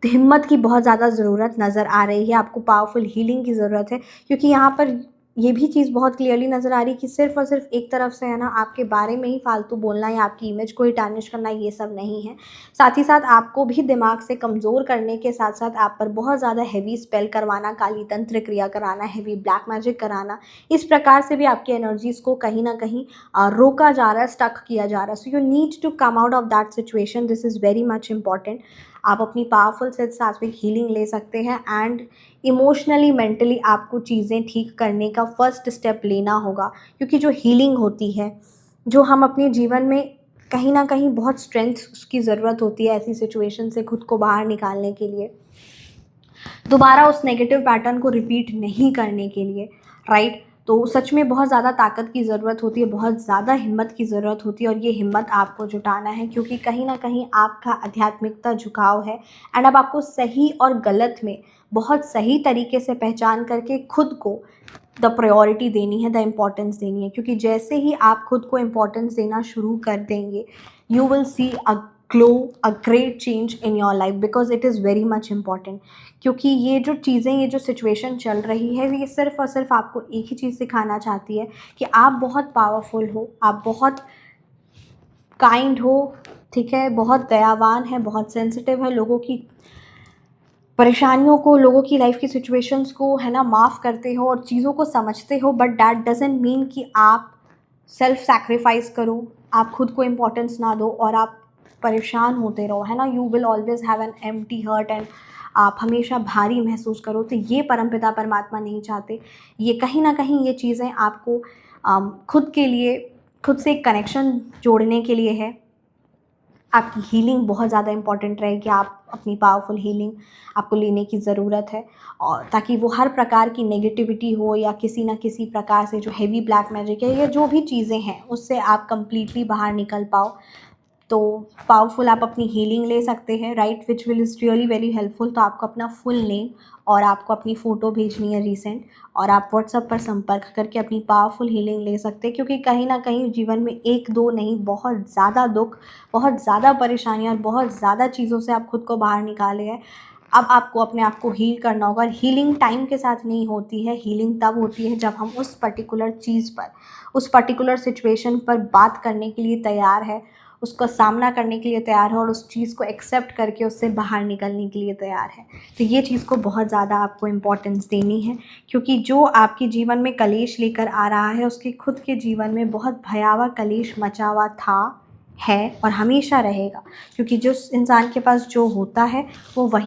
हिम्मत की बहुत ज़्यादा ज़रूरत नज़र आ रही है, आपको पावरफुल हीलिंग की ज़रूरत है, क्योंकि यहाँ पर ये भी चीज़ बहुत क्लियरली नज़र आ रही है कि सिर्फ़ और सिर्फ़ एक तरफ से है ना आपके बारे में ही फ़ालतू बोलना या आपकी इमेज को ही टार्निश करना, ये सब नहीं है। साथ ही साथ आपको भी दिमाग से कमज़ोर करने के साथ-साथ आप पर बहुत ज़्यादा हेवी स्पेल करवाना, काली तंत्र क्रिया कराना, हेवी ब्लैक मैजिक कराना, इस प्रकार से भी आपकी एनर्जीज़ को कहीं न कहीं रोका जा रहा है, स्टक किया जा रहा है। So you need to come out of that situation, this is very much important. आप अपनी पावरफुल से सात्विक हीलिंग ले सकते हैं एंड इमोशनली मेंटली आपको चीज़ें ठीक करने का फर्स्ट स्टेप लेना होगा, क्योंकि जो हीलिंग होती है, जो हम अपने जीवन में कहीं ना कहीं बहुत स्ट्रेंथ की ज़रूरत होती है ऐसी सिचुएशन से खुद को बाहर निकालने के लिए, दोबारा उस नेगेटिव पैटर्न को रिपीट नहीं करने के लिए, राइट। तो सच में बहुत ज़्यादा ताकत की ज़रूरत होती है, बहुत ज़्यादा हिम्मत की ज़रूरत होती है, और ये हिम्मत आपको जुटाना है, क्योंकि कहीं ना कहीं आपका आध्यात्मिकता झुकाव है एंड अब आपको सही और गलत में बहुत सही तरीके से पहचान करके खुद को द प्रायोरिटी देनी है, द इम्पोर्टेंस देनी है, क्योंकि जैसे ही आप खुद को इम्पोर्टेंस देना शुरू कर देंगे, you will see a glow, a great change in your life, because it is very much important. क्योंकि ये जो चीज़ें, ये जो सिचुएशन चल रही है, ये सिर्फ और सिर्फ आपको एक ही चीज़ सिखाना चाहती है कि आप बहुत पावरफुल हो, आप बहुत काइंड हो, ठीक है, बहुत दयावान है, बहुत सेंसिटिव है, लोगों की परेशानियों को, लोगों की लाइफ की सिचुएशंस को है ना माफ़ करते हो और चीज़ों को समझते हो, बट दैट डजंट मीन कि आप सेल्फ सैक्रिफाइस करो, आप खुद को इम्पोर्टेंस ना दो और आप परेशान होते रहो, है ना। You will always have an empty heart and आप हमेशा भारी महसूस करो, तो ये परमपिता परमात्मा नहीं चाहते। ये कहीं ना कहीं ये चीज़ें आपको खुद के लिए, खुद से एक कनेक्शन जोड़ने के लिए है। आपकी हीलिंग बहुत ज़्यादा इंपॉर्टेंट रहेगी, आप अपनी पावरफुल हीलिंग आपको लेने की ज़रूरत है, और ताकि वो हर प्रकार की नेगेटिविटी हो या किसी ना किसी प्रकार से जो हेवी ब्लैक मैजिक है या जो भी चीज़ें हैं उससे आप कंप्लीटली बाहर निकल पाओ। तो पावरफुल आप अपनी हीलिंग ले सकते हैं, right, which will is really very helpful. तो आपको अपना फुल नेम और आपको अपनी फ़ोटो भेजनी है रीसेंट, और आप व्हाट्सएप पर संपर्क करके अपनी पावरफुल हीलिंग ले सकते हैं, क्योंकि कहीं ना कहीं जीवन में एक दो नहीं, बहुत ज़्यादा दुख, बहुत ज़्यादा परेशानियाँ और बहुत ज़्यादा चीज़ों से आप खुद को बाहर निकाले हैं। अब आपको अपने आप को हील करना होगा। हीलिंग टाइम के साथ नहीं होती है, हीलिंग तब होती है जब हम उस पर्टिकुलर चीज़ पर, उस पर्टिकुलर सिचुएशन पर बात करने के लिए तैयार है, उसका सामना करने के लिए तैयार है और उस चीज़ को एक्सेप्ट करके उससे बाहर निकलने के लिए तैयार है। तो ये चीज़ को बहुत ज़्यादा आपको इम्पोर्टेंस देनी है, क्योंकि जो आपके जीवन में कलेश लेकर आ रहा है उसके खुद के जीवन में बहुत भयावह कलेश मचा हुआ था, है और हमेशा रहेगा, क्योंकि जिस इंसान के पास जो होता है वो वही